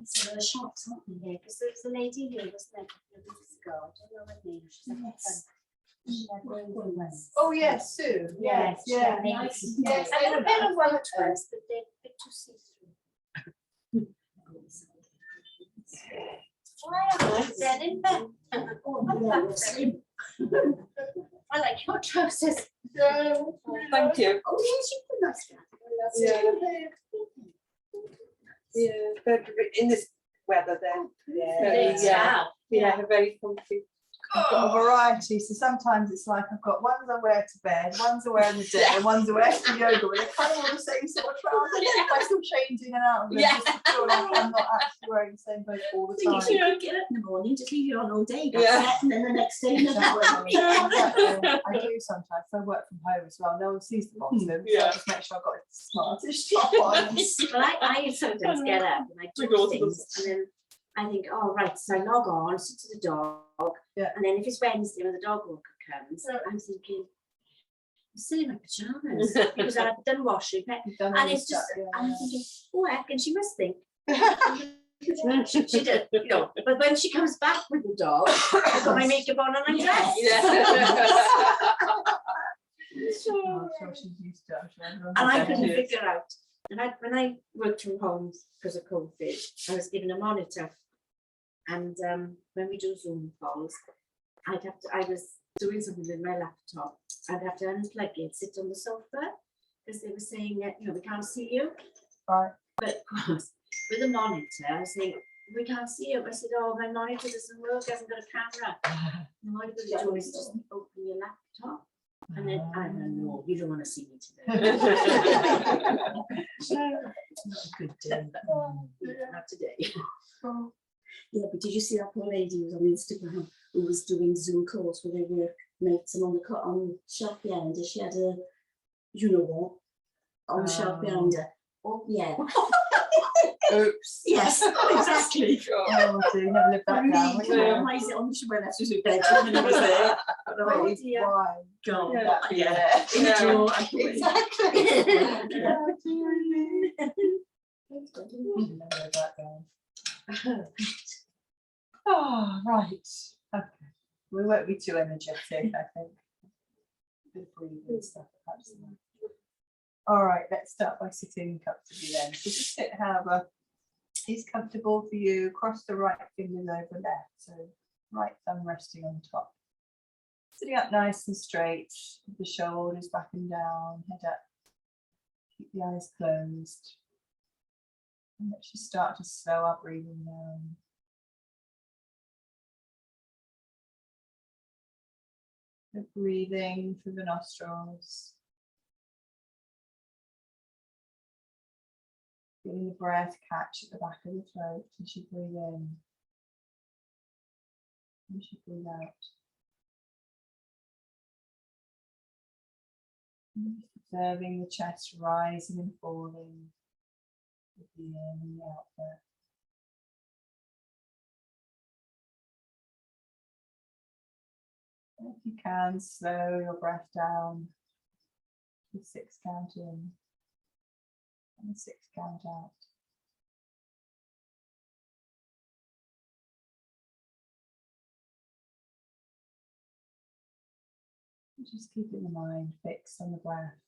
So there are shops, aren't there? Yeah, because there was a lady here, wasn't there, a couple of weeks ago? I don't know her name. She's like, yes. Oh yes, Sue. Yes, Yeah. Yes. Yes. I never been on one first, but they're a bit too see-through. Then in bed. Oh, slim. I like your trousers. Thank you. Oh, yes, you put nice trousers. Yeah. Yeah, but in this weather then. Yeah, very comfy. I've got a variety, so sometimes it's like I've got ones I wear to bed, ones I wear in the day, and ones I wear to yoga, but they're kind of all the same sort of trousers. I'm still changing and out of them just to feel like I'm not actually wearing the same clothes all the time. You don't get up in the morning, just leave it on all day, and then the next day, Exactly. I do sometimes. I work from home as well. No one sees the bottom, so I just make sure I've got it smartish top on. Well, I sometimes get up and I do things, and then I think, oh right, so I log on, sit to the dog, and then if it's Wednesday when the dog walker comes, I'm thinking, I'm still in my pajamas because I've done washing, and it's just, I'm thinking, oh heck, and she must think. she did, you know, but when she comes back with the dog, I've got my makeup on and I'm dressed. I'm sure she's used to it. And I couldn't figure out. And when I worked from home because of COVID, I was given a monitor. And when we do Zoom calls, I was doing something with my laptop. I'd have to unplug it, sit on the sofa, because they were saying that, you know, we can't see you. Right. But of course, with the monitor, I was saying, we can't see you. I said, oh, my monitor doesn't work, hasn't got a camera. And all you've got to do is just open your laptop. And then, I don't know, you don't want to see me today. Not a good day. Not today. Yeah, but did you see that poor lady who was on Instagram who was doing Zoom calls with her workmates and on the shelf behind her, she had a, you know what, on the shelf behind her. Oh, yeah. Oops. Yes, exactly. Oh, so you never lived that down. Why is it on the shelf? That's just a bedroom and it was there. Oh dear. Why? God, Yeah. in the drawer. Exactly. Never lived that down. Oh, right. Okay. We won't be too energetic, I think. Good breathing stuff, perhaps. All right, let's start by sitting comfortably then. So just sit however is comfortable for you. Cross the right fingers over left. So right thumb resting on top. Sitting up nice and straight, the shoulders back and down, head up. Keep the eyes closed. And let's just start to slow our breathing down. So breathing through the nostrils. Feeling the breath catch at the back of the throat as you breathe in. As you breathe out. Observing the chest rising and falling with the in and the out breath. If you can, slow your breath down to 6 count in and 6 count out. Just keeping the mind fixed on the breath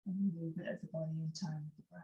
and the movement of the body in time with the breath.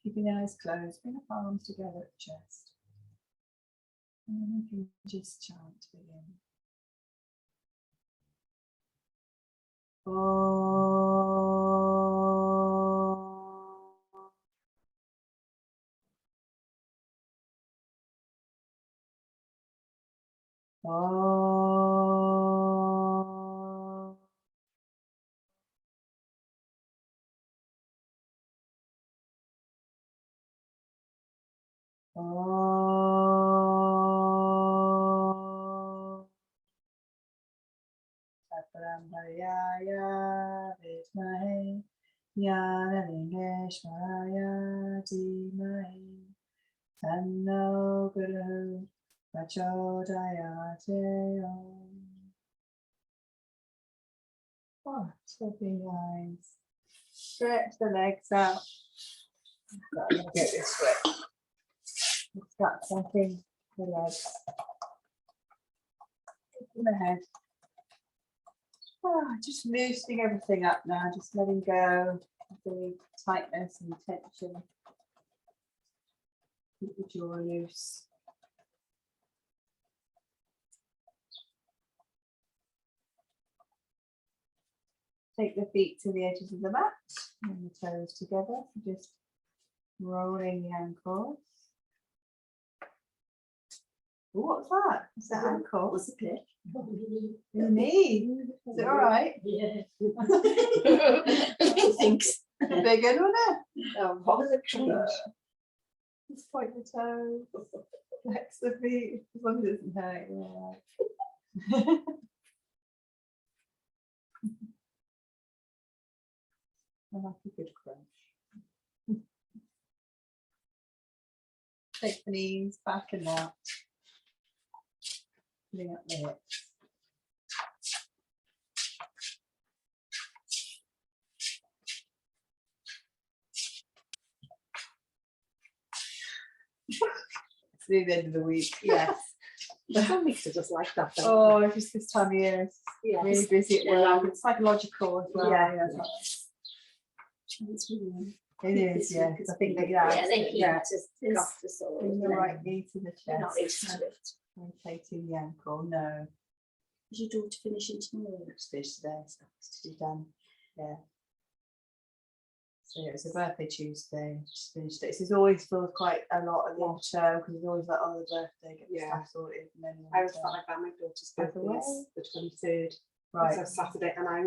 Keeping the eyes closed, bring the palms together at the chest. And then we can just chant to begin. Parampariyaya Vidmahe Jnanalingeshwaraya Dhimahi Tanno Guru Prachodayate Om. Oh, open your eyes. Stretch the legs out. Get this way. Start something the legs. In the head. Oh, just loosening everything up now, just letting go of the tightness and tension. Keep the jaw loose. Take the feet to the edges of the mat and the toes together, just rolling the ankles. Ooh, what's that? Is that ankle? What's the pick? Your knee. Is it all right? Yeah. Thanks. Big one, wasn't it? Oh, what was it? Just point the toes, flex the feet, as long as it doesn't hurt. Yeah. I like a good crunch. Take the knees back and out. Putting up the hips. It's near the end of the week. Yes. Some weeks are just like that. Oh, just this time of year, it's yeah. really busy at work. It's psychological as well. Yeah. It is, yeah. I think that, Got to sort of Bring the right knee to the You're not chest. used to it. Rotating the ankle. No. Is your daughter finishing tomorrow? It's finished today. So she's done. Yeah. So yeah, it's a birthday Tuesday. She's finished it. This always feels quite a lot at the end of term because it's always like, oh, the birthday, get the stuff sorted. And then I was felt like that. My daughter's birthday is the 23rd. right. So Saturday, and I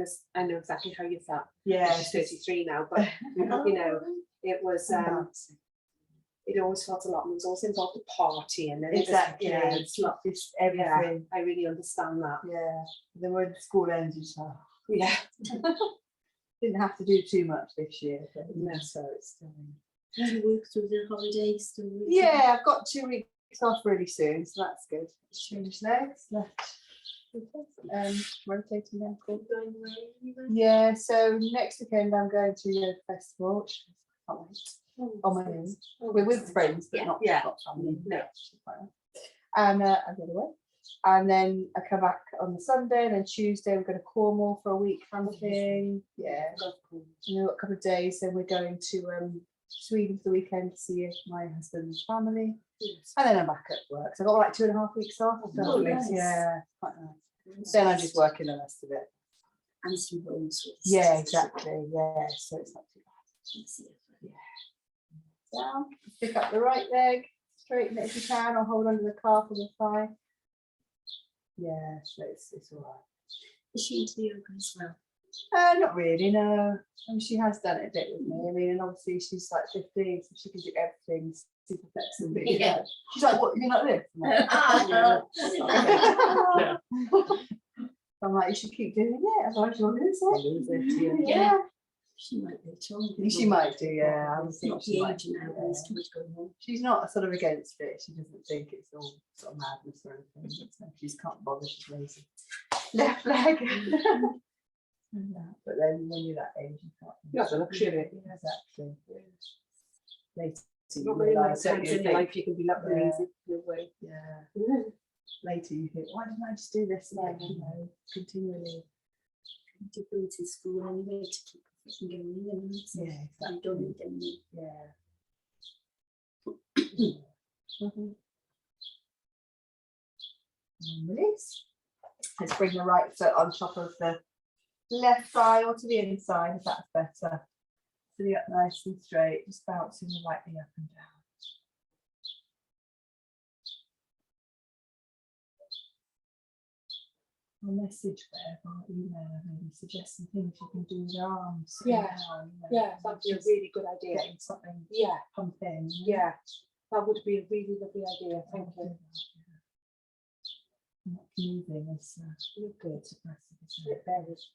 know exactly how you felt. Yeah. She's 33 now, but you know, it was it always felt a lot, and it was also involved a party, and then Exactly. yeah, it's not just everything. I really understand that. Yeah. And then when school ends, you just Yeah. didn't have to do too much this year. But No. so it's still. Have you worked through the holidays? Yeah, I've got 2 weeks off really soon, so that's good. Change legs, left. Rotating ankle. Going away anywhere? Yeah, so next weekend I'm going to a festival, which I can't wait. On my own. We're with friends, but not family. No. And I get away. And then I come back on the Sunday, and then Tuesday we're going to Cornwall for a week camping. Yeah. And then a couple of days, then we're going to Sweden for the weekend to see my husband's family. And then I'm back at work. So I've got like 2.5 weeks off. Oh, nice. Yeah, quite nice. Then I'm just working the rest of it. And some bones. Yeah, exactly. Yeah, so it's not too bad. Down, pick up the right leg, straighten it if you can, or hold under the calf or the thigh. Yeah, so it's all right. Is she into the yoga as well? Not really, no. I mean, she has done it a bit with me. I mean, and obviously she's like 15, so she can do everything super flexible. Yeah. She's like, what, you're not this? I'm like, you should keep doing it, otherwise you'll lose it. Yeah. She might be too. She might do, yeah. I It's think not she the might age now, do, there's too much going on. She's not sort of against it. She doesn't think it's all sort of madness or anything. She can't bother. She's lazy. Left leg. But then when you're that age, you can't. You have the luxury of it. Exactly. Later, you Not really realise, don't times you in your think, life you can be lovely Yeah. easy no way. yeah. Later you think, why didn't I just do this like, you know, continually? To go to school anyway to keep pushing going. And so Yeah, I don't exactly. need any. Yeah. And release. Let's bring the right foot on top of the left thigh or to the inside if that's better. Sitting up nice and straight, just bouncing the right knee up and down. I'll message Bev or email her, maybe suggest some things you can do with your arms. Yeah, that'd be a really good idea. Getting something Yeah, pumping. yeah, that would be a really lovely idea. Thank you. Not moving is Good. suppressive, isn't It it? varies.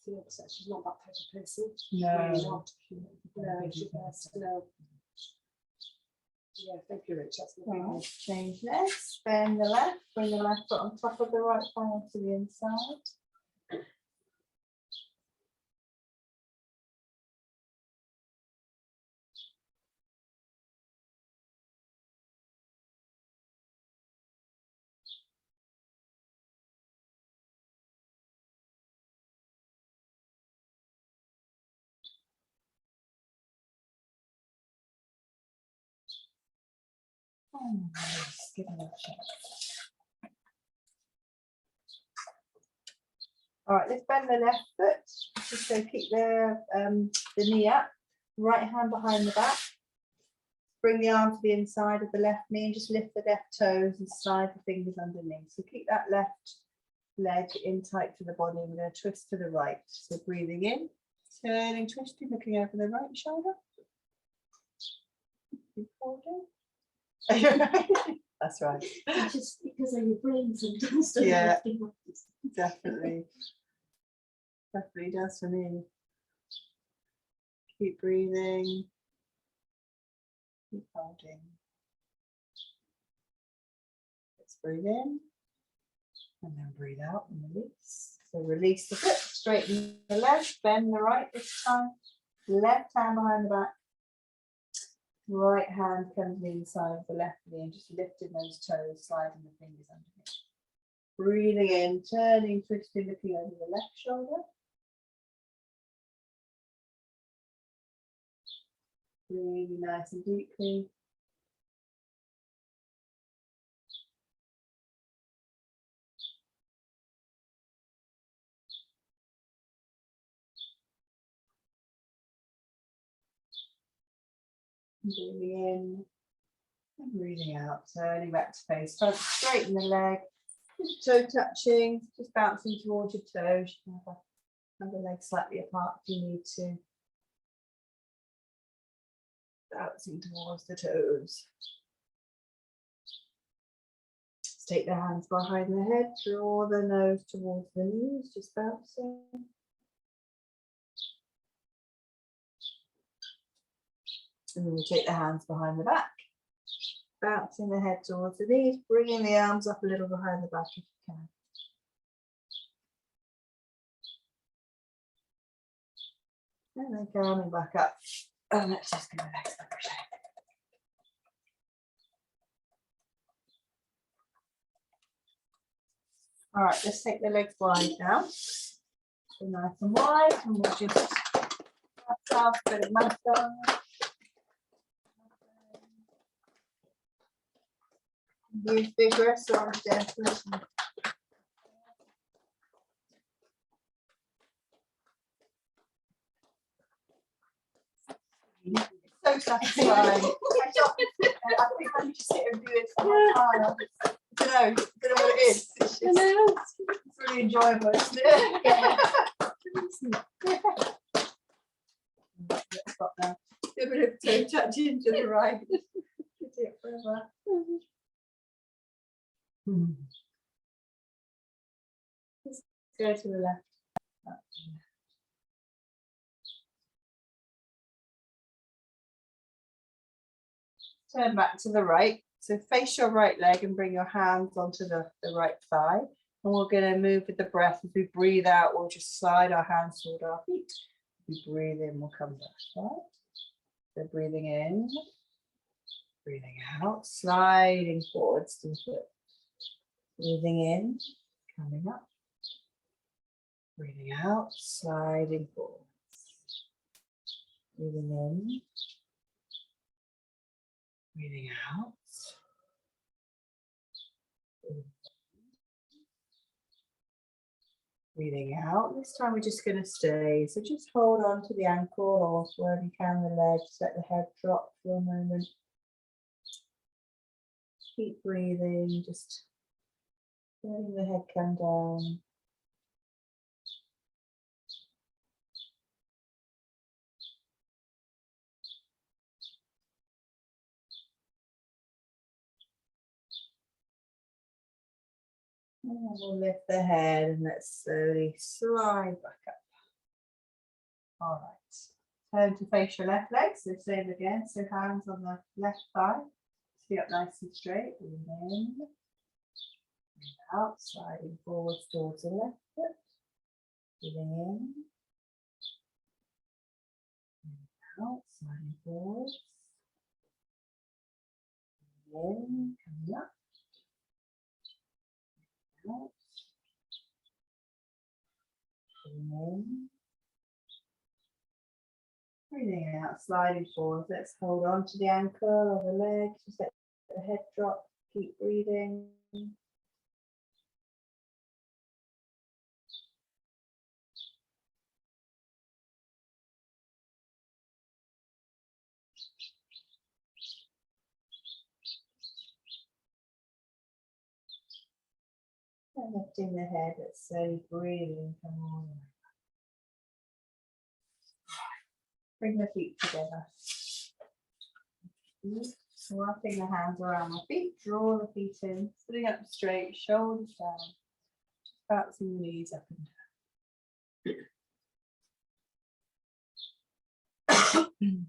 She's not that type of person. No. Really not. No, she's not. No. Yeah, thank you, Rich. That's lovely. Right, change legs, bend the left, bring the left foot on top of the right thigh to the inside. Just give it a check. All right, let's bend the left foot. Just so keep the knee up. Right hand behind the back. Bring the arm to the inside of the left knee and just lift the left toes and slide the fingers underneath. So keep that left leg in tight to the body. We're going to twist to the right. So breathing in, turning, twisting, looking over the right shoulder. Keep holding. That's right. It's just because of your brain sometimes. Don't Yeah. you? Definitely. Definitely does for me. Keep breathing. Keep holding. Let's breathe in. And then breathe out and release. So release the foot, straighten the left, bend the right this time. Left hand behind the back. Right hand comes to the inside of the left knee and just lifting those toes, sliding the fingers underneath. Breathing in, turning, twisting, looking over the left shoulder. Breathing nice and deeply. Breathing in and breathing out, turning back to face front, straighten the leg, toe touching, just bouncing towards your toes. You can have the legs slightly apart if you need to. Bouncing towards the toes. Just take the hands behind the head, draw the nose towards the knees, just bouncing. And then we take the hands behind the back, bouncing the head towards the knees, bringing the arms up a little behind the back if you can. And then coming back up. And let's just give the legs a shake. All right, let's take the legs wide now. So nice and wide, and we'll just ourselves a bit of massage. Use vigorous or gentle. So satisfying. I think I need to sit and do it for my time. I don't know what it is. It's really enjoyable, isn't it? Let's stop now. Do a bit of toe touching to the right. Do it forever. Just go to the left. Turn back to the right. So face your right leg and bring your hands onto the right thigh. And we're going to move with the breath. As we breathe out, we'll just slide our hands toward our feet. As we breathe in, we'll come back. Right? So breathing in, breathing out, sliding forwards to the foot. Breathing in, coming up. Breathing out, sliding forwards. Breathing in. Breathing out. Breathing out. This time we're just going to stay. So just hold on to the ankle or wherever you can, the leg. Just let the head drop for a moment. Keep breathing. Just letting the head come down. And we'll lift the head and let's slowly slide back up. All right. Turn to face your left leg. So same again. So hands on the left thigh. Sit up nice and straight. Breathe in. Breathe out. Sliding forward towards the left foot. Breathing in. Breathe out. Sliding forward. Breathe in. Coming up. Out. Breathing in. Breathing out, sliding forward. Let's hold on to the ankle or the leg. Just let the head drop. Keep breathing. And lifting the head, let's slowly breathing. Come on. Bring the feet together. Wrapping the hands around my feet, draw the feet in, sitting up straight, shoulders down, bouncing the knees up and down.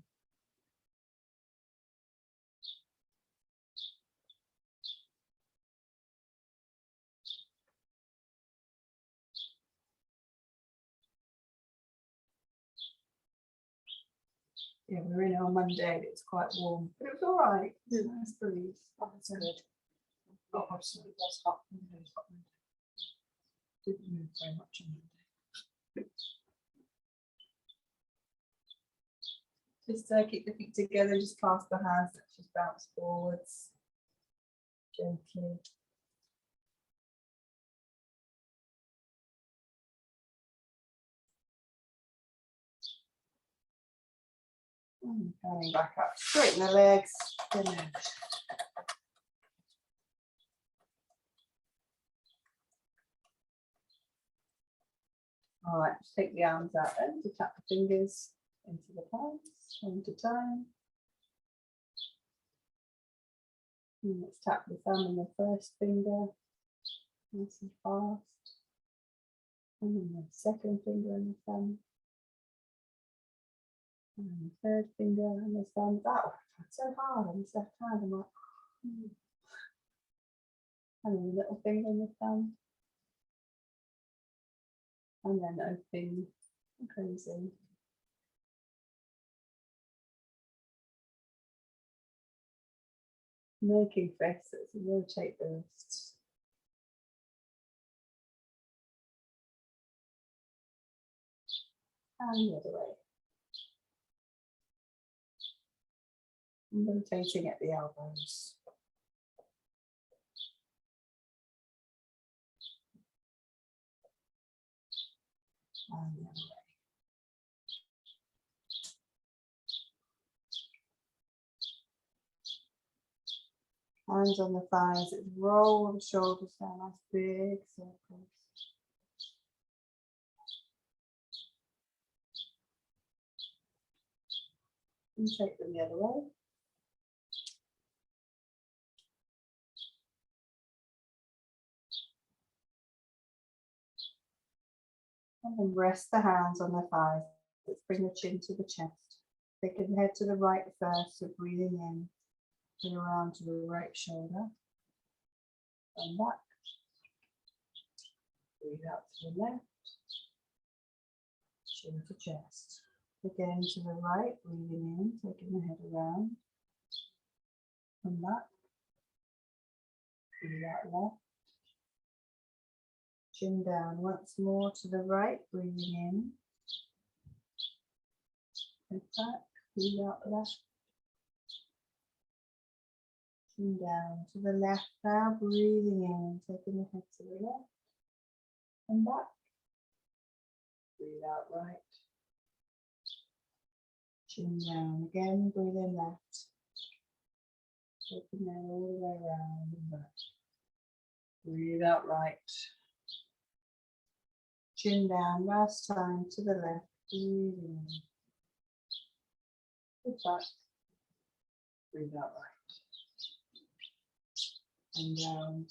Yeah, we're in on Monday, it's quite warm, but it was all right. It's a nice breeze. Oh, that's good. Oh, absolutely, it was hot. It was hot Monday. Didn't move very much on Monday. Just keep the feet together, just clasp the hands, let's just bounce forwards gently. And coming back up, straighten the legs. Then out. All right, just take the arms out then to tap the fingers into the palms, one at a time. And let's tap the thumb and the first finger, nice and fast. And then the second finger and the thumb. And then the third finger and the thumb. That was so hard on this left hand. I'm like, And then the little finger and the thumb. And then open and closing. Making fists, rotate the wrists. And the other way. And rotating at the elbows. And the other way. Hands on the thighs, let's roll the shoulders down, nice big circles. And take them the other way. And then rest the hands on the thighs. Let's bring the chin to the chest. Taking the head to the right first, so breathing in. And around to the right shoulder. And back. Breathe out to the left. Chin to chest. Again to the right, breathing in, taking the head around. And back. Breathe out left. Chin down once more to the right, breathing in. And back. Breathe out the left. Chin down to the left now, breathing in, taking the head to the left and back. Breathe out right. Chin down again, breathe in left. Taking that all the way around and back. Breathe out right. Chin down, last time to the left. Breathe in. Good back. Breathe out right. And down.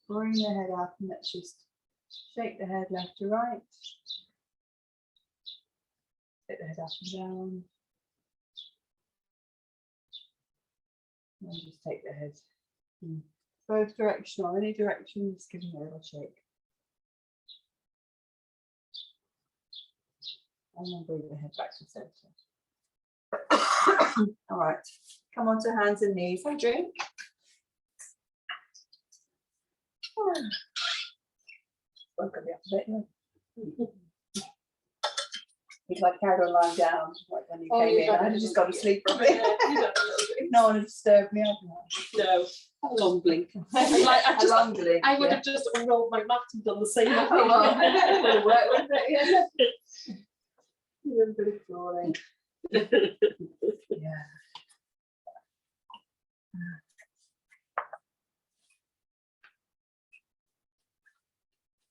Bring the head up and let's just shake the head left to right. Take the head up and down. And just take the head in both directional, any direction, just give it a little shake. And then bring the head back to center. All right, come on to hands and knees. Have a drink. Woke me up a bit. It's like carried on lying down like when you came in. I had just gone to sleep for a bit. If no one had disturbed me, I'd be like, No, a long blink. a long blink. I would have just unrolled my mat and done the same. Would work with it, yeah. Even a bit of flooring. Yeah.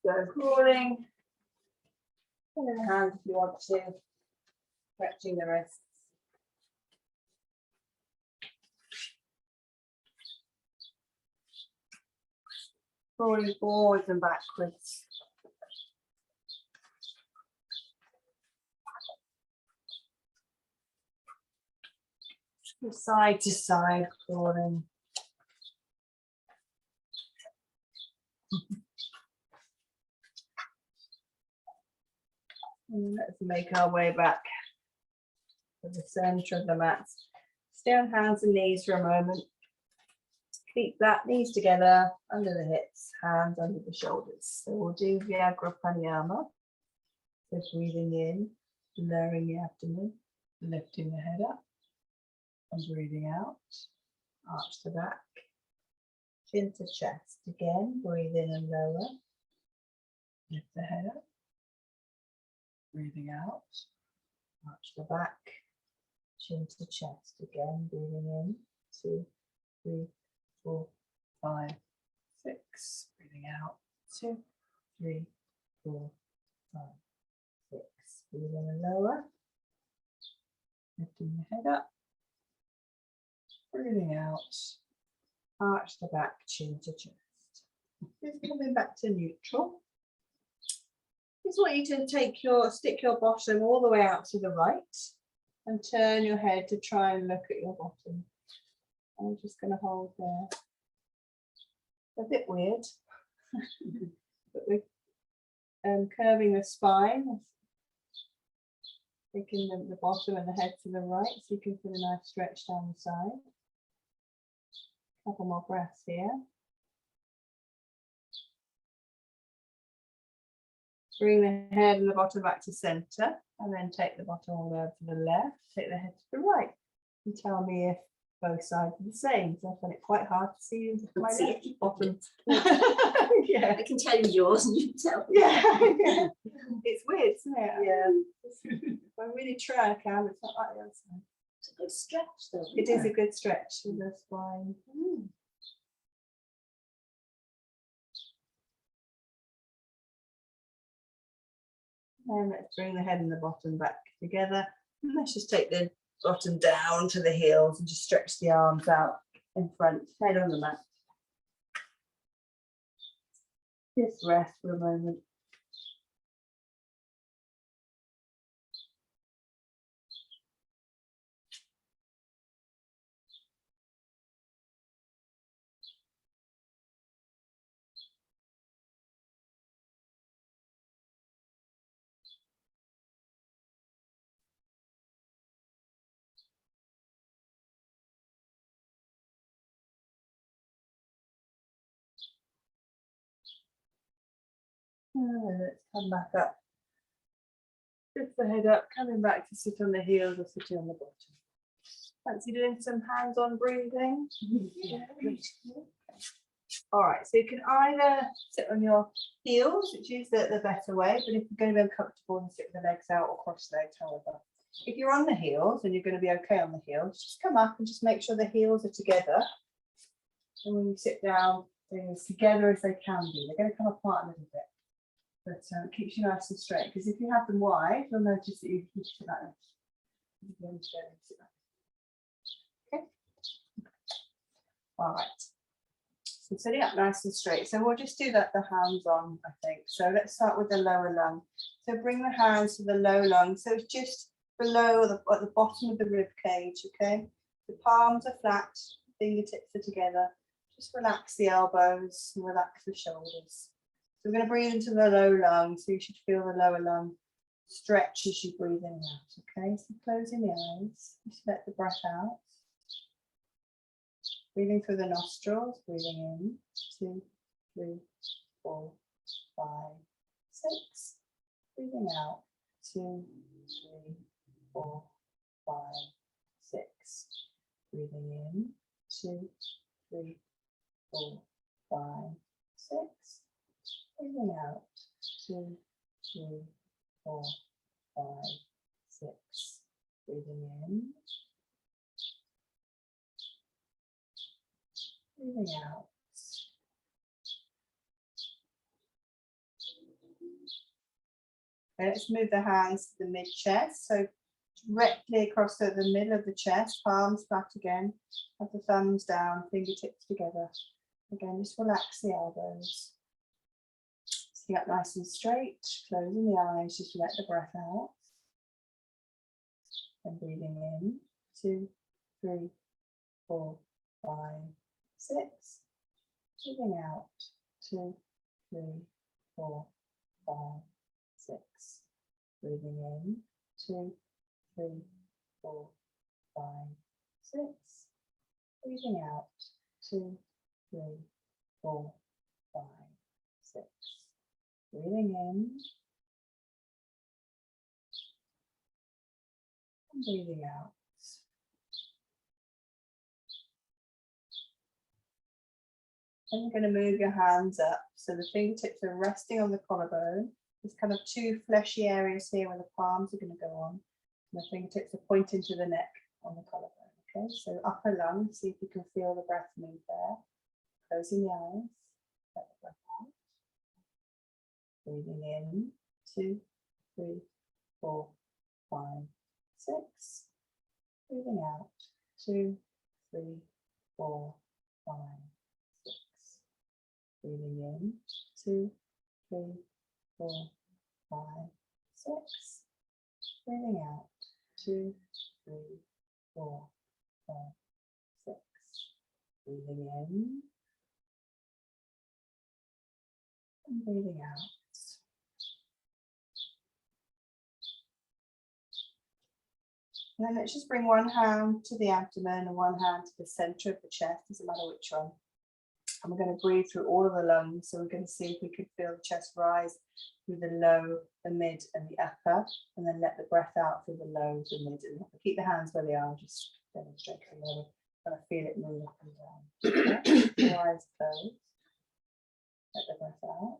So crawling. And then hands if you want to. Stretching the wrists. Crawling forwards and backwards. Side to side crawling. And let's make our way back to the center of the mat. Stay on hands and knees for a moment. Feet flat, knees together, under the hips, hands under the shoulders. So we'll do pranayama. So breathing in, lowering the abdomen, lifting the head up, and breathing out. Arch the back, chin to chest. Again, breathe in and lower. Lift the head up. Breathing out. Arch the back, chin to chest. Again, breathing in. 2, 3, 4, 5, 6. Breathing out. 2, 3, 4, 5, 6. Breathe in and lower. Lifting the head up. Breathing out. Arch the back, chin to chest. Just coming back to neutral. Just want you to stick your bottom all the way out to the right and turn your head to try and look at your bottom. I'm just going to hold there. It's a bit weird, but we're curving the spine, taking the bottom and the head to the right so you can feel a nice stretch down the side. Couple more breaths here. Bring the head and the bottom back to center, and then take the bottom all the way over to the left, take the head to the right, and tell me if both sides are the same. So I find it quite hard to see my left bottom. Yeah. I can tell you yours and you tell me. Yeah. It's weird, isn't it? Yeah. If I really try, I can. It's not like the other side. It's a good stretch though. It is a good stretch for the spine. And let's bring the head and the bottom back together. And let's just take the bottom down to the heels and just stretch the arms out in front, head on the mat. Just rest for a moment. And let's come back up. Lift the head up, coming back to sit on the heels or sitting on the bottom. Fancy doing some hands-on breathing? Yeah. All right, so you can either sit on your heels, which is the better way, but if you're going to be uncomfortable, and sit with the legs out or cross legs, however. If you're on the heels and you're going to be okay on the heels, just come up and just make sure the heels are together. And when you sit down, they're as together as they can be. They're going to come apart a little bit, but it keeps you nice and straight, because if you have them wide, you'll notice that you sit like this. Okay. All right. So sitting up nice and straight. So we'll just do that the hands on, I think. So let's start with the lower lung. So bring the hands to the low lung. So it's just below at the bottom of the rib cage, okay? The palms are flat, fingertips are together. Just relax the elbows and relax the shoulders. So we're going to breathe into the low lung. So you should feel the lower lung stretch as you breathe in and out, okay? So closing the eyes, just let the breath out. Breathing through the nostrils, breathing in, 2, 3, 4, 5, 6. Breathing out, 2, 3, 4, 5, 6. Breathing in, 2, 3, 4, 5, 6. Breathing out, 2, 3, 4, 5, 6. Breathing in. Breathing out. Okay, let's move the hands to the mid chest. So directly across the middle of the chest, palms flat again. Have the thumbs down, fingertips together. Again, just relax the elbows. Sitting up nice and straight, closing the eyes, just let the breath out. And breathing in, 2, 3, 4, 5, 6. Breathing out, 2, 3, 4, 5, 6. Breathing in, 2, 3, 4, 5, 6. Breathing out, 2, 3, 4, 5, 6. Breathing in. And breathing out. And you're going to move your hands up. So the fingertips are resting on the collarbone. There's kind of 2 fleshy areas here where the palms are going to go on. And the fingertips are pointing to the neck on the collarbone. Okay, so upper lung, see if you can feel the breath move there. Closing the eyes. Let the breath out. Breathing in, 2, 3, 4, 5, 6. Breathing out, 2, 3, 4, 5, 6. Breathing in, 2, 3, 4, 5, 6. Breathing out, 2, 3, 4, 5, 6. Breathing in. And breathing out. And then let's just bring one hand to the abdomen and one hand to the center of the chest, doesn't matter which one. And we're going to breathe through all of the lungs. So we're going to see if we can feel the chest rise through the low, the mid and the upper, and then let the breath out through the low, the mid and the upper. Keep the hands where they are, just demonstrate a little. Kind of feel it move up and down. Okay. Eyes closed. Let the breath out.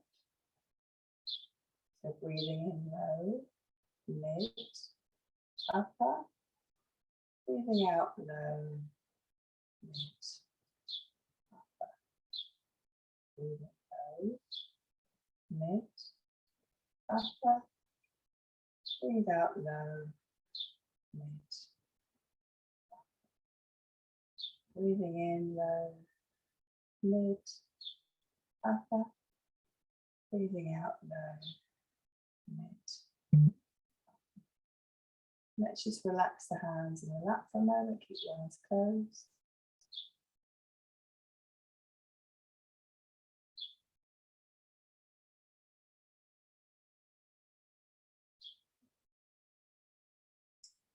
So breathing in low, mid, upper. Breathing out low, mid, upper. Breathing low, mid, upper. Breathe out low, mid, upper. Breathing in low, mid, upper. Breathing out low, mid. Let's just relax the hands and relax for a moment, keep your eyes closed.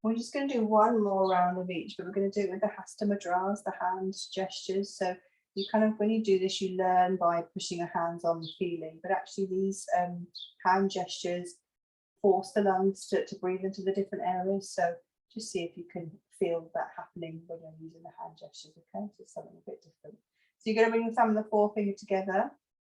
We're just going to do one more round of each, but we're going to do it with the Hatha mudras, the hands gestures. So you kind of, when you do this, you learn by pushing your hands on the feeling, but actually these hand gestures force the lungs to breathe into the different areas. So Just see if you can feel that happening when you're using the hand gestures, okay? So it's something a bit different. So you're going to bring the thumb and the forefinger together,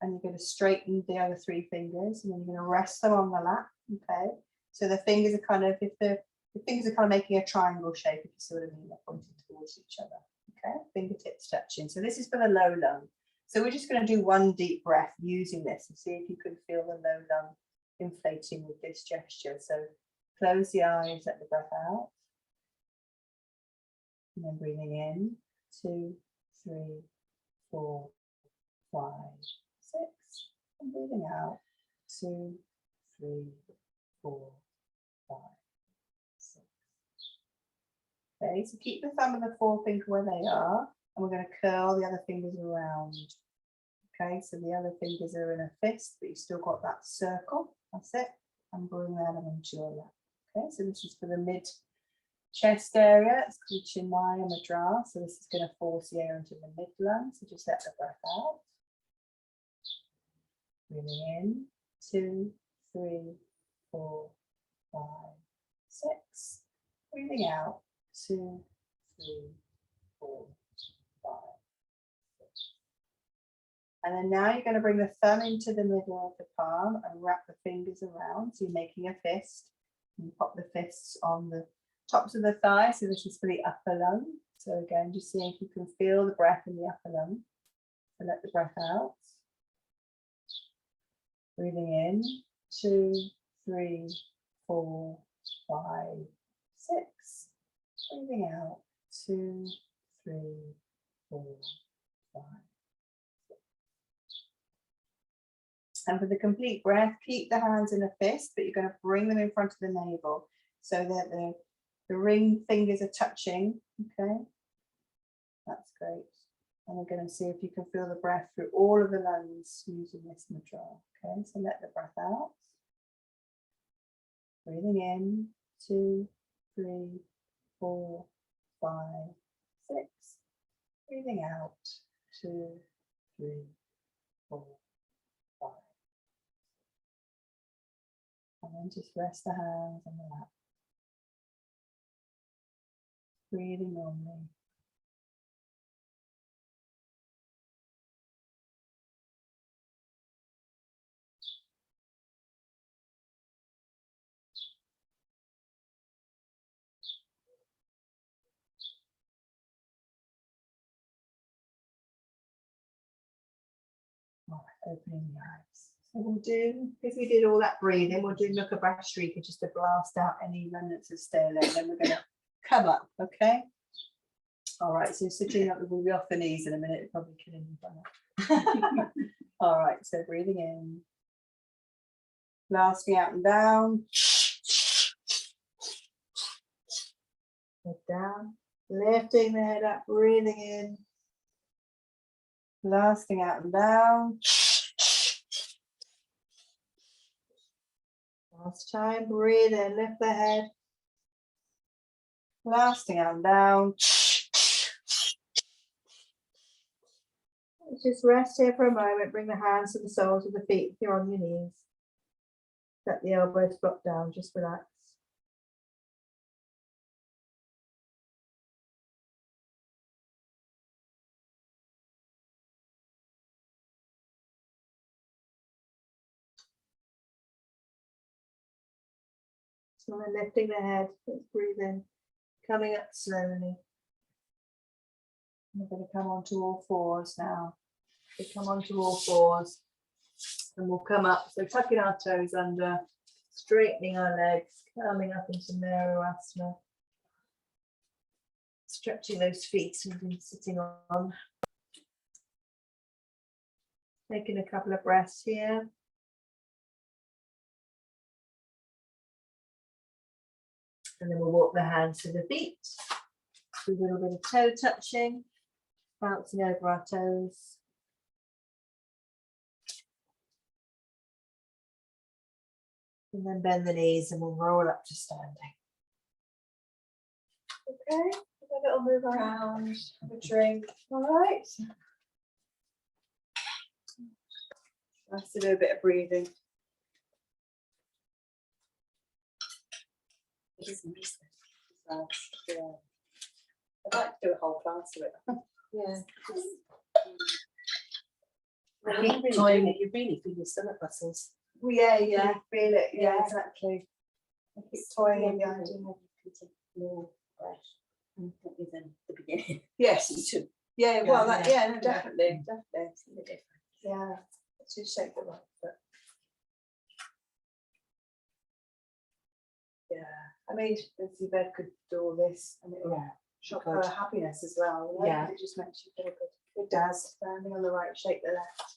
and you're going to straighten the other 3 fingers, and then you're going to rest them on the lap, okay? So the fingers are kind of, if the fingers are kind of making a triangle shape, if you see what I mean, they're pointing towards each other, okay? Fingertips touching. So this is for the low lung. So we're just going to do 1 deep breath using this and see if you can feel the low lung inflating with this gesture. So close the eyes, let the breath out. And then breathing in, 2, 3, 4, 5, 6. And breathing out, 2, 3, 4, 5, 6. Okay, so keep the thumb and the forefinger where they are, and we're going to curl the other fingers around. Okay, so the other fingers are in a fist, but you've still got that circle. That's it. And bring that into your lap. Okay, so this is for the mid chest area. It's called Chinmaya Mudra. So this is going to force the air into the mid lung. So just let the breath out. Breathing in, 2, 3, 4, 5, 6. Breathing out, 2, 3, 4, 5, 6. And then now you're going to bring the thumb into the middle of the palm and wrap the fingers around. So you're making a fist. And you pop the fists on the tops of the thighs. So this is for the upper lung. So again, just seeing if you can feel the breath in the upper lung. So let the breath out. Breathing in, 2, 3, 4, 5, 6. Breathing out, 2, 3, 4, 5. And for the complete breath, keep the hands in a fist, but you're going to bring them in front of the navel so that the ring fingers are touching. Okay, that's great. And we're going to see if you can feel the breath through all of the lungs using this mudra. Okay, so let the breath out. Breathing in, 2, 3, 4, 5, 6. Breathing out, 2, 3, 4, 5. And then just rest the hands on the lap. Breathing normally. All right, opening the eyes. So we'll do, if we did all that breathing, we'll do Mukha Bhastrika just to blast out any remnants of stale air. Then we're going to come up, okay? All right, so sitting up, we'll be off the knees in a minute, probably killing you by now. All right, so breathing in, blasting out and down. Head down, lifting the head up, breathing in, blasting out and down. Last time, breathe in, lift the head, blasting out and down. Just rest here for a moment, bring the hands to the soles of the feet if you're on your knees. Let the elbows drop down, just relax. So we're lifting the head, let's breathe in, coming up slowly. We're going to come onto all fours now. We come onto all fours and we'll come up. So tucking our toes under, straightening our legs, coming up into Marasana. Stretching those feet we've been sitting on. Taking a couple of breaths here. And then we'll walk the hands to the feet. Do a little bit of toe touching, bouncing over our toes. And then bend the knees and we'll roll up to standing. Okay, a little move around, have a drink. All right. Let's do a bit of breathing. class. Yeah. I'd like to do a whole class of it. Yeah. I When think you're really doing it, you really feel your stomach muscles. Well, yeah, yeah, feel it. Yeah, Yeah. exactly. I keep toying with the Yeah. idea. More fresh than the beginning. Yes. You too. Yeah, well, that, Yeah. yeah, no, definitely, definitely. It's a bit different. Yeah, let's just shake the right foot. Yeah, I mean, the bed could do all this and it would Yeah. shock Good. her happiness as well. You know, Yeah. 'cause it just makes you feel good. It does. Standing on the right, shake the left.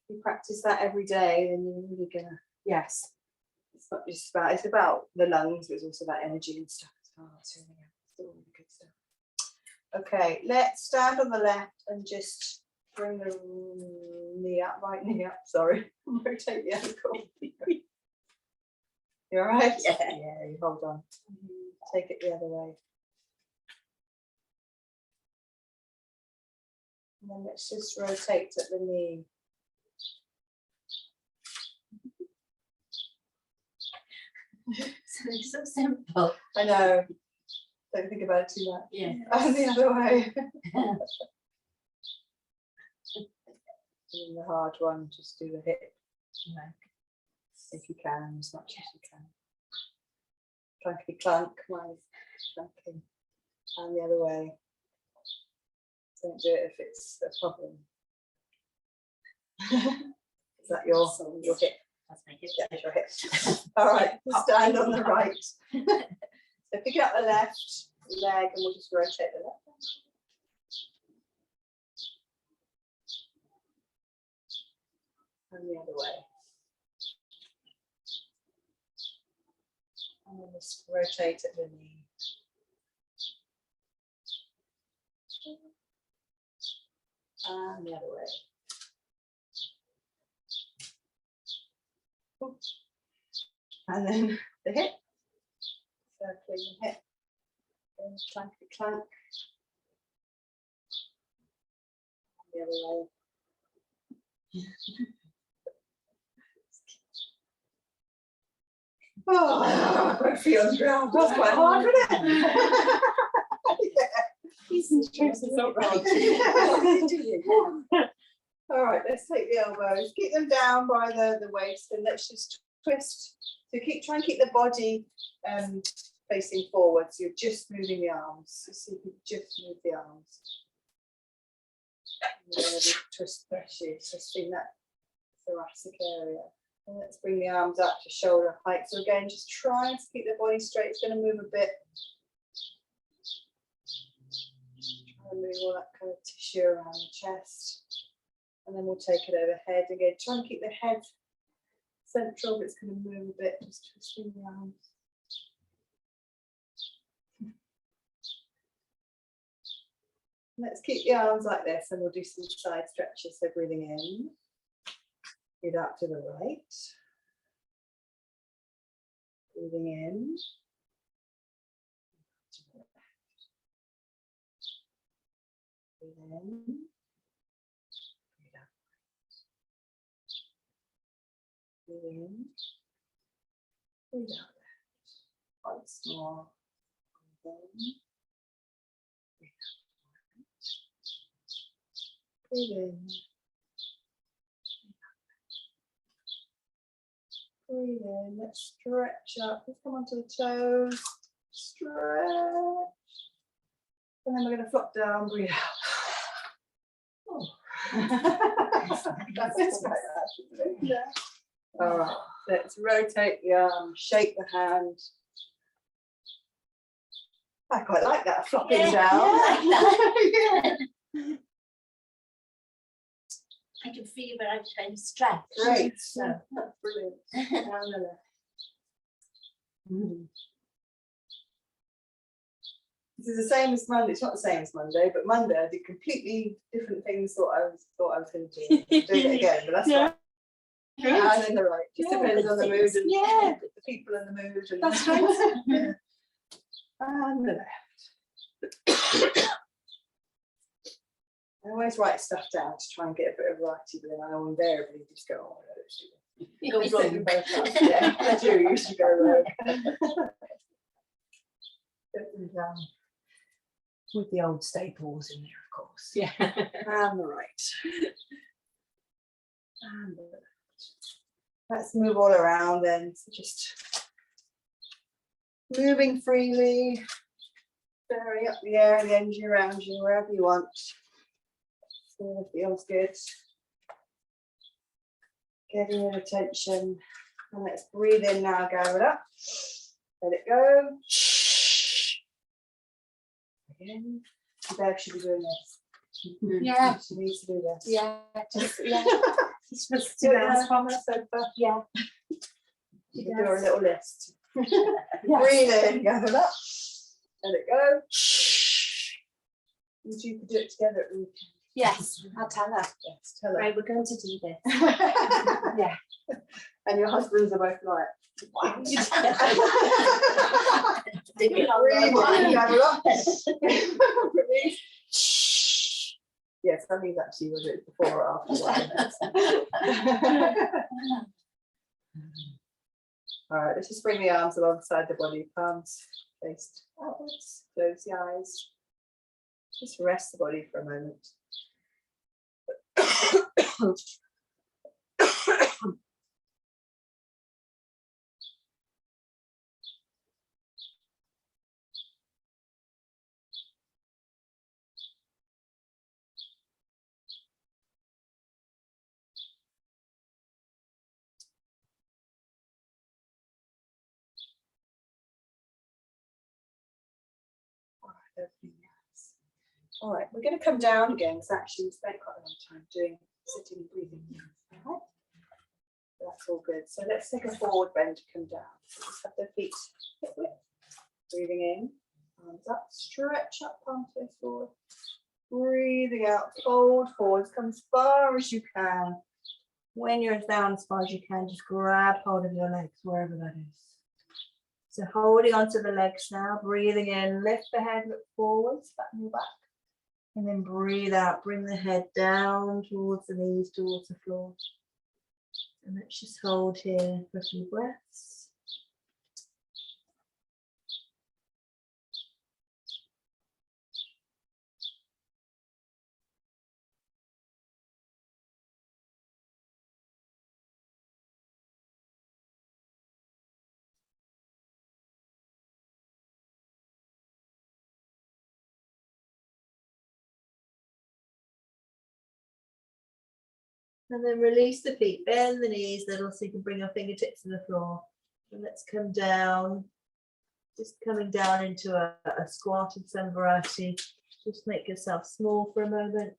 If you practice that every day, then you're really gonna. Yes. It's not just about. It's about the lungs, but it's also about energy and stuff as well. It's all really good stuff. Okay, let's stand on the left and just bring the knee up, right knee up. Sorry, rotate the ankle. You all right? Yeah. Yeah. You hold on. Take it the other way. And then let's just rotate at the knee. So it's so simple. I know. Don't think about it too much. Yeah. And the other way. And the hard one, just do the hip, if you can, as much as you can. Clunky clunk, mine's clunking. And the other way. Don't do it if it's a problem. Is that your hip? That's my hip. Yeah, it's your hip. All right, stand on the right. So pick up the left leg and we'll just rotate the left. And the other way. And then just rotate at the knee. And the other way. And then the hip. Circling the hip. And clanky clank. The other way. Oh, I feel on the ground. That's quite hard, isn't it? All right, let's take the elbows. Keep them down by the waist, and let's just twist. So try and keep the body facing forward. So you're just moving the arms. So see if you just move the arms. And then twist, twisting that thoracic area. And let's bring the arms up to shoulder height. So again, just try and keep the body straight. It's going to move a bit. Try and move all that kind of tissue around the chest. And then we'll take it overhead again. Try and keep the head central, but it's going to move a bit. Just twisting the arms. Let's keep the arms like this, and we'll do some side stretches. So breathing in. Breathe out to the right. Breathing in. To the left. Breathe in. Breathe out. Breathe in. Breathe out left. Once more. Breathe in. Breathe out. Breathe in. Breathe in, let's stretch up. Let's come onto the toes. Stretch. And then we're going to flop down, breathe out. Oh. That's right, actually. Yeah. All right, let's rotate the arm, shake the hand. I quite like that flopping down. Yeah. Yeah. I can feel where I'm stretched. Great. So, that's brilliant. Down the left. This is the same as Monday. It's not the same as Monday, but Monday I did completely different things. Thought I was going to do. I'm doing it again, but that's fine. And then the right. Just depends on the mood and the people and the mood. And That's right. Yeah. And the left. I always write stuff down to try and get a bit of variety, but then I invariably just go, oh, I don't do it. You go wrong. Yeah, I do usually go wrong. down with the old staples in there, of course. Yeah. And the right. And the left. Let's move all around then. So just moving freely, stirring up the air and the energy around you, wherever you want. So it feels good. Getting your attention. And let's breathe in now, gather it up. Let it go. Again. Bev should be doing this. Yeah. She needs to do this. Yeah. Just, yeah. She's supposed to Do do it that. from the sofa. Yeah. You can do her a little list. Yes. Breathe in, gather it up. Let it go. You two can do it together at the weekend. Yes, I'll tell her. Yes, tell her. Right, we're going to do this. Yeah. And your husbands are both like, Wow. breathe in, gather it up. Release. Yes, that means actually we'll do it before or after. All right, let's just bring the arms alongside the body, palms faced outwards, close the eyes. Just rest the body for a moment. All right, we're going to come down again because actually we spent quite a long time doing sitting and breathing. All right, so that's all good. So let's take a forward bend to come down. So just have the feet hip width. Breathing in, arms up, stretch up, palms face forward. Breathing out, fold forwards, come as far as you can. When you're down as far as you can, just grab hold of your legs, wherever that is. So holding onto the legs now, breathing in, lift the head, look forwards, flatten your back. And then breathe out, bring the head down towards the knees, towards the floor. And let's just hold here for a few breaths. And then release the feet, bend the knees little so you can bring your fingertips to the floor. And let's come down, just coming down into a squat of some variety. Just make yourself small for a moment.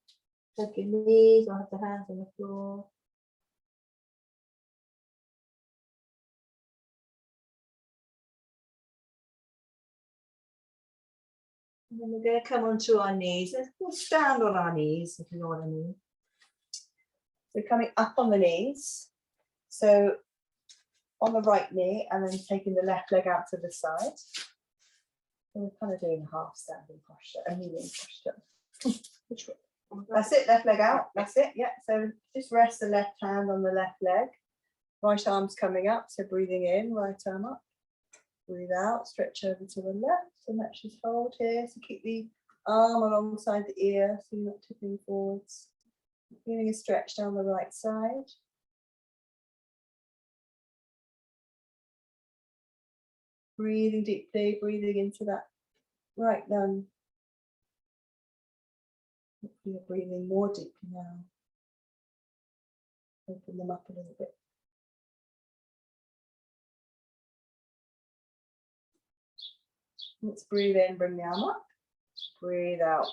Hug your knees or have the hands on the floor. And then we're going to come onto our knees. We'll stand on our knees, if you know what I mean. So coming up on the knees. So on the right knee and then taking the left leg out to the side. And we're kind of doing a half standing posture, a kneeling posture. Which way? That's it, left leg out. That's it, yeah. So just rest the left hand on the left leg. Right arm's coming up, so breathing in, right arm up. Breathe out, stretch over to the left. And let's just hold here. So keep the arm alongside the ear so you're not tipping forwards. Feeling a stretch down the right side. Breathing deeply, breathing into that right lung. Hopefully you're breathing more deeply now. Open them up a little bit. Let's breathe in, bring the arm up. Breathe out,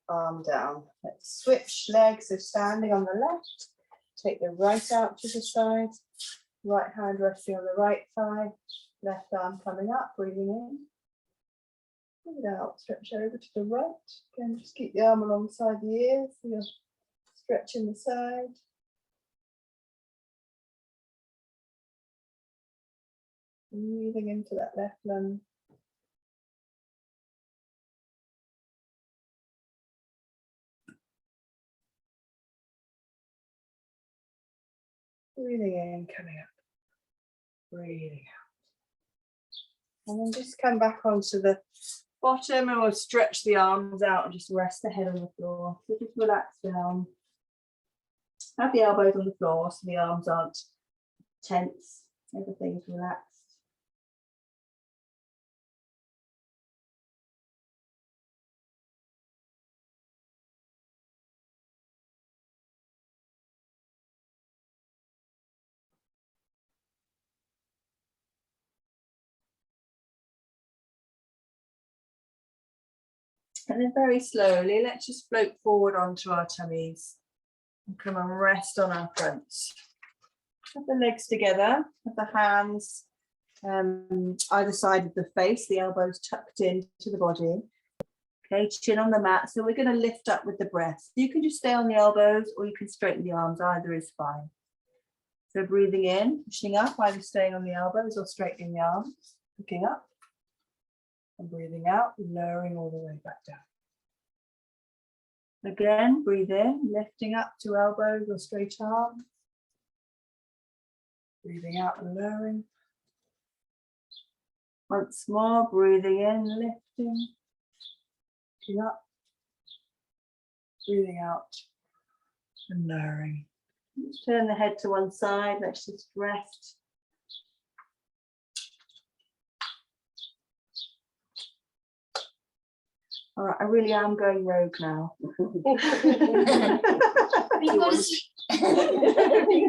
arm down. Let's switch legs, so standing on the left. Take the right out to the side. Right hand resting on the right thigh. Left arm coming up, breathing in. Breathe out, stretch over to the right. Again, just keep the arm alongside the ear, so you're stretching the side. Breathing into that left lung. Breathing in, coming up. Breathing out. And then just come back onto the bottom, and we'll stretch the arms out and just rest the head on the floor. So just relax down. Have the elbows on the floor so the arms aren't tense. Everything's relaxed. And then very slowly, let's just float forward onto our tummies and come and rest on our fronts. Have the legs together, have the hands either side of the face, the elbows tucked into the body. Okay, chin on the mat. So we're going to lift up with the breath. You can just stay on the elbows or you can straighten the arms, either is fine. So breathing in, pushing up, either staying on the elbows or straightening the arms, looking up. And breathing out, lowering all the way back down. Again, breathe in, lifting up to elbows or straight arms. Breathing out and lowering. Once more, breathing in, lifting. Lifting up. Breathing out and lowering. Just turn the head to one side, let's just rest. All right, I really am going rogue now. You go to sleep.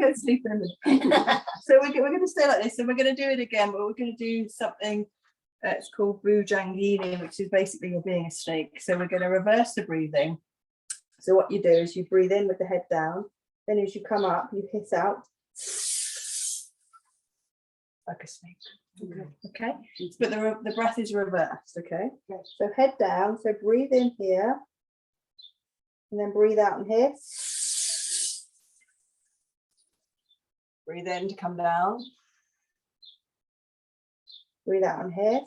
can go to sleep in a minute. So we're going to stay like this, and we're going to do it again, but we're going to do something it's called Bhujangini, which is basically you're being a snake. So we're going to reverse the breathing. So what you do is you breathe in with the head down, then as you come up, you hiss out like a snake. Okay, but the breath is reversed. Okay, so head down, so breathe in here and then breathe out and here. Breathe in to come down, breathe out and here.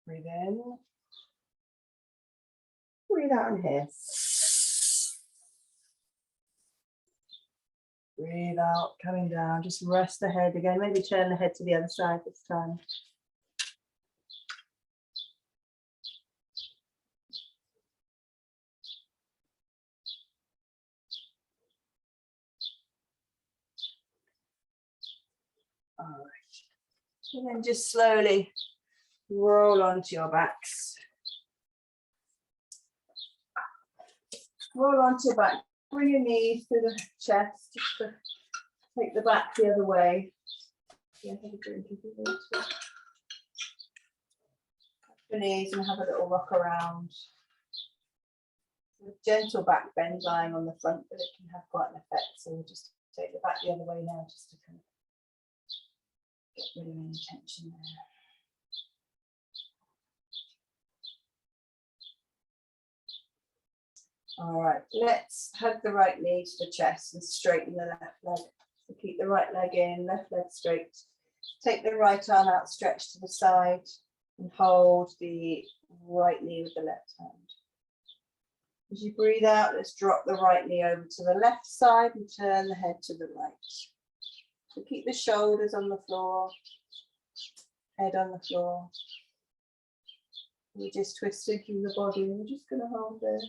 Breathe in, breathe out and here. Breathe out, coming down, just rest the head again, maybe turn the head to the other side this time. All right, and then just slowly roll onto your backs. Roll onto your back. Bring your knees to the chest, just to take the back the other way. Yeah, have a drink if you want to. Touch the knees and have a little rock around. A gentle back bend lying on the front, but it can have quite an effect. So we'll just take the back the other way now, just to kind of get rid of any tension there. All right, let's hug the right knee to the chest and straighten the left leg. So keep the right leg in, left leg straight. Take the right arm out, stretch to the side and hold the right knee with the left hand. As you breathe out, let's drop the right knee over to the left side and turn the head to the right. So keep the shoulders on the floor, head on the floor. We're just twisting through the body. We're just going to hold there.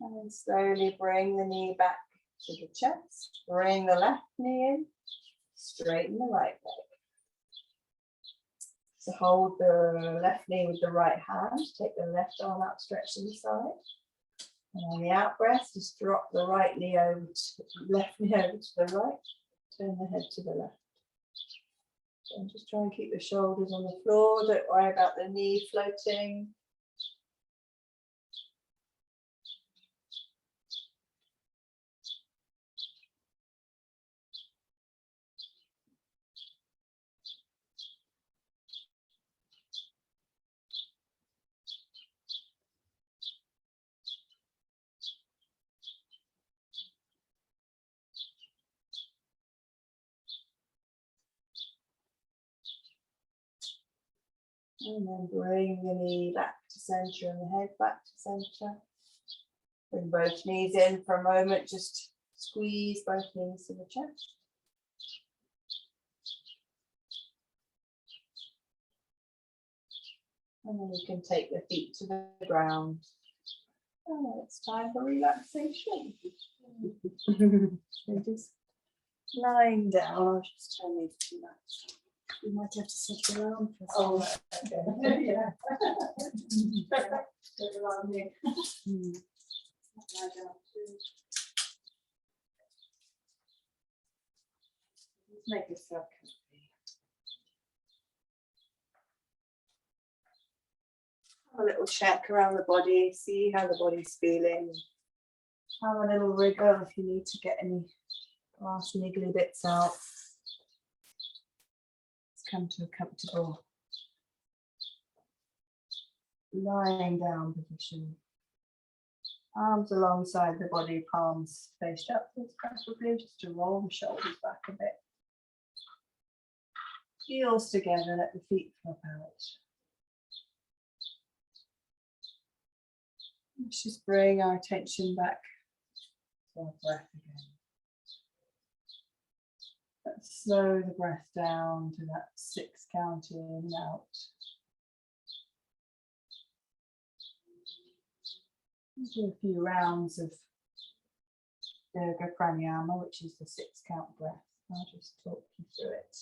And then slowly bring the knee back to the chest. Bring the left knee in. Straighten the right leg. So hold the left knee with the right hand. Take the left arm out, stretch to the side. And on the out breath, just drop the right knee over to left knee over to the right. Turn the head to the left. So just try and keep the shoulders on the floor. Don't worry about the knee floating. And then bring the knee back to centre and the head back to centre. Bring both knees in for a moment, just squeeze both knees to the chest. And then you can take the feet to the ground. Oh, it's time for relaxation. So just lying down. I'll just turn these too much. You might have to sit around for some. Oh, okay. Yeah. Sit around here. Lie down too. Just make yourself comfy. Have a little check around the body, see how the body's feeling. Have a little wriggle if you need to get any last niggly bits out. Let's come to a comfortable lying down position. Arms alongside the body, palms faced upwards, preferably just to roll the shoulders back a bit. Heels together, let the feet flop out. Let's just bring our attention back to our breath again. Let's slow the breath down to that 6 count in and out. Do a few rounds of pranayama, which is the 6 count breath. I'll just talk you through it.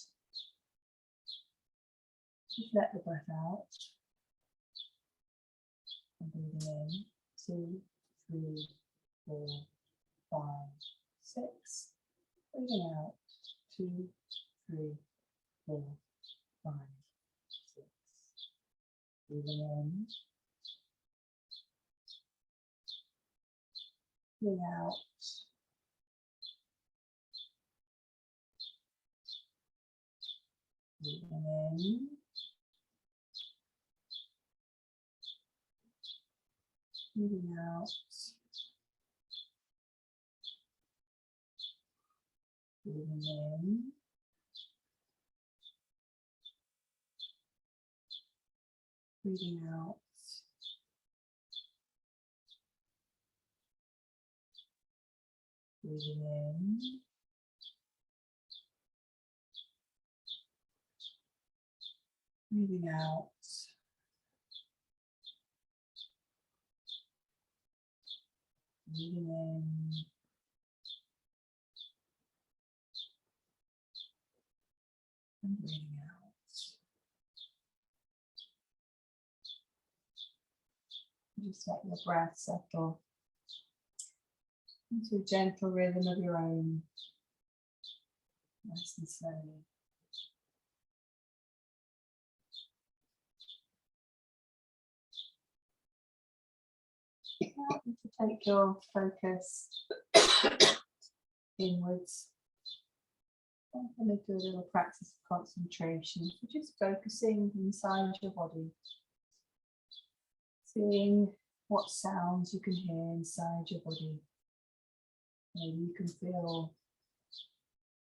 Just let the breath out. And breathing in, 2, 3, 4, 5, 6. Breathing out, 2, 3, 4, 5, 6. Breathing in. Breathing out. Breathing in. Breathing out. Breathing in. Breathing out. Breathing in. Breathing out. Breathing in. And breathing out. Just let your breath settle into a gentle rhythm of your own, nice and slowly. Now to take your focus inwards. I'm going to do a little practice of concentration, just focusing inside your body, seeing what sounds you can hear inside your body. Maybe you can feel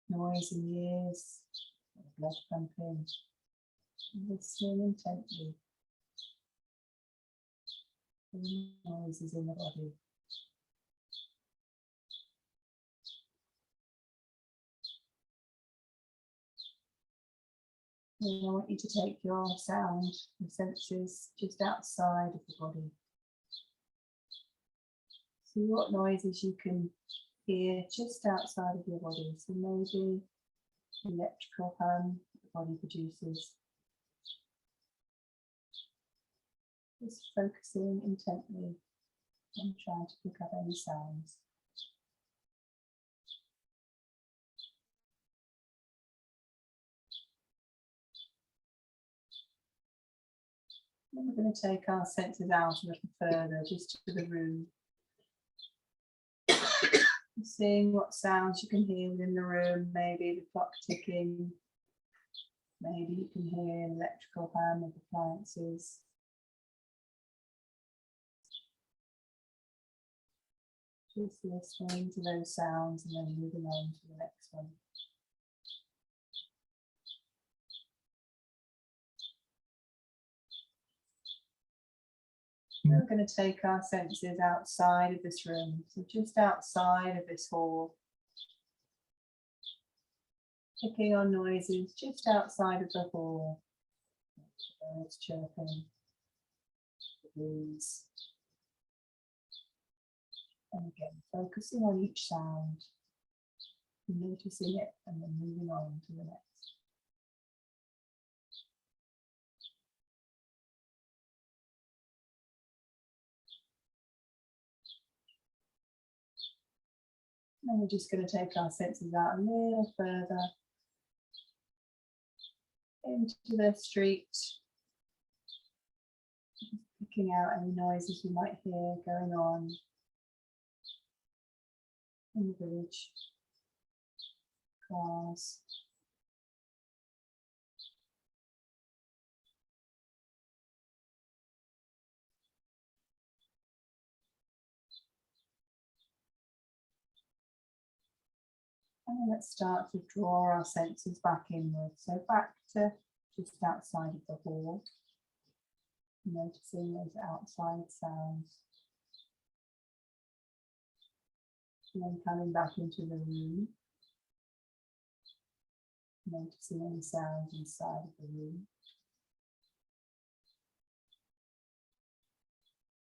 noise in the ears, blood pumping, and listening intently to the noises in the body. And I want you to take your sound, your senses just outside of the body. See what noises you can hear just outside of your body. So maybe the electrical hum the body produces. Just focusing intently and trying to pick up any sounds. And we're going to take our senses out a little further, just to the room. Seeing what sounds you can hear within the room, maybe the clock ticking, maybe you can hear an electrical hum of appliances. Just listening to those sounds and then moving on to the next one. We're going to take our senses outside of this room, so just outside of this hall. Picking on noises just outside of the hall. Birds chirping, the breeze. And again, focusing on each sound, noticing it, and then moving on to the next. And we're just going to take our senses out a little further into the street, picking out any noises you might hear going on in the village. Cars. And then let's start to draw our senses back inward. So back to just outside of the hall. Noticing those outside sounds. And then coming back into the room. Noticing any sounds inside of the room.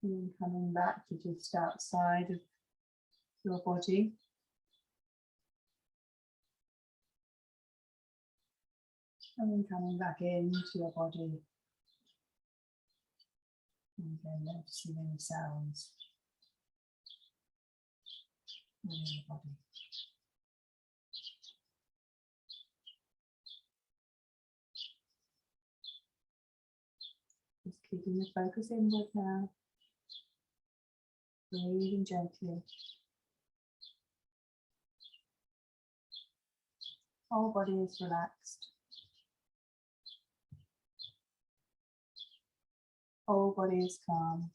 And then coming back to just outside of your body. And then coming back into your body. And again, noticing any sounds within the body. Just keeping the focus inward now. Breathing gently. Whole body is relaxed. Whole body is calm.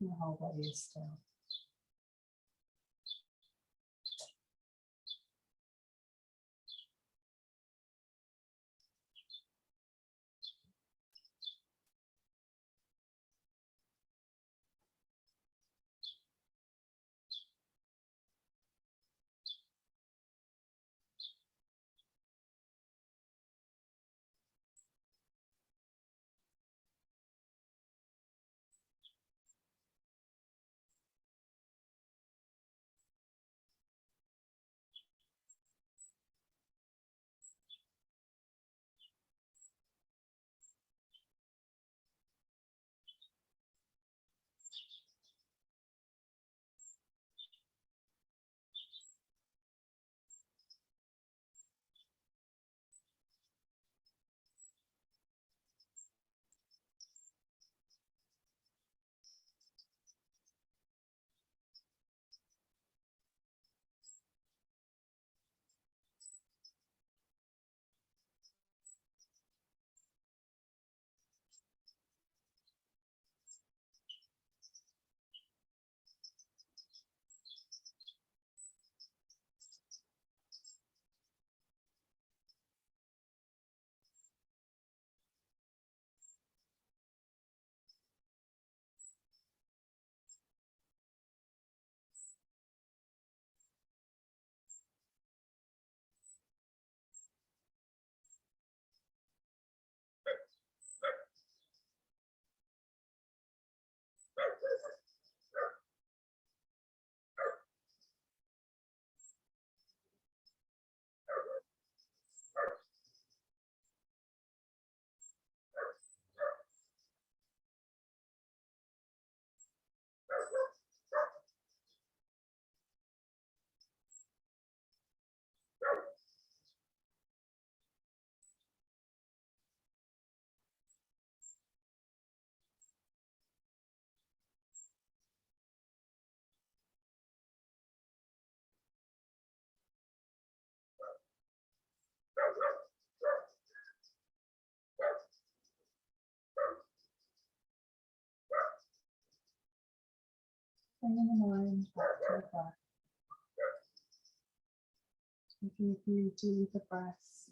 And the whole body is still. Bringing the mind back to the breath. Taking a few deeper breaths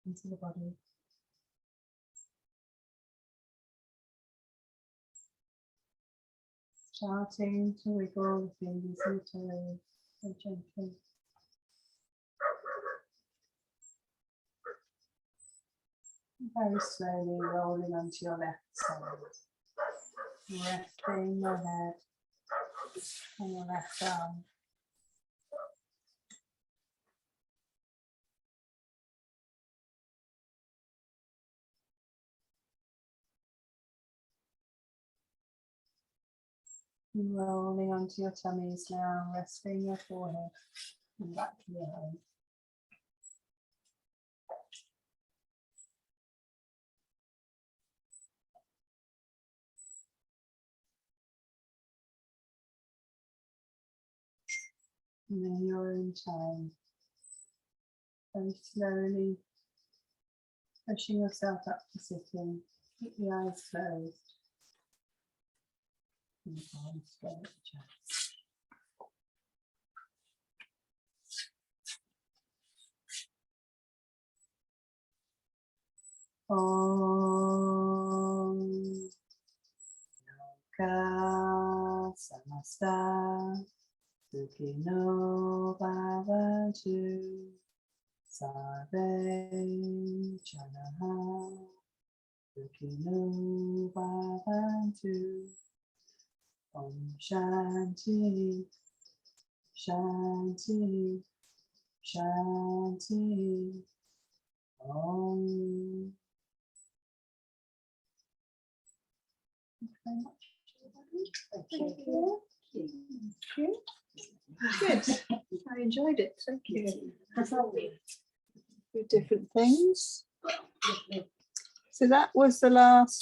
into the body. Starting to wiggle the fingers and toes so gently. Very slowly rolling onto your left side. Resting your head on your left arm. And rolling onto your tummies now, resting your forehead and back to your head. And in your own time, very slowly pushing yourself up to sitting, keep the eyes closed. And the palms straight at the chest. Om Loka Samasta Sukhino Bhavantu Sarve Janaha Sukhino Bhavantu Om Shanti Shanti Shanti Om. Thank you very much. Thank you. Good. I enjoyed it. Thank you. Do different things. So that was the last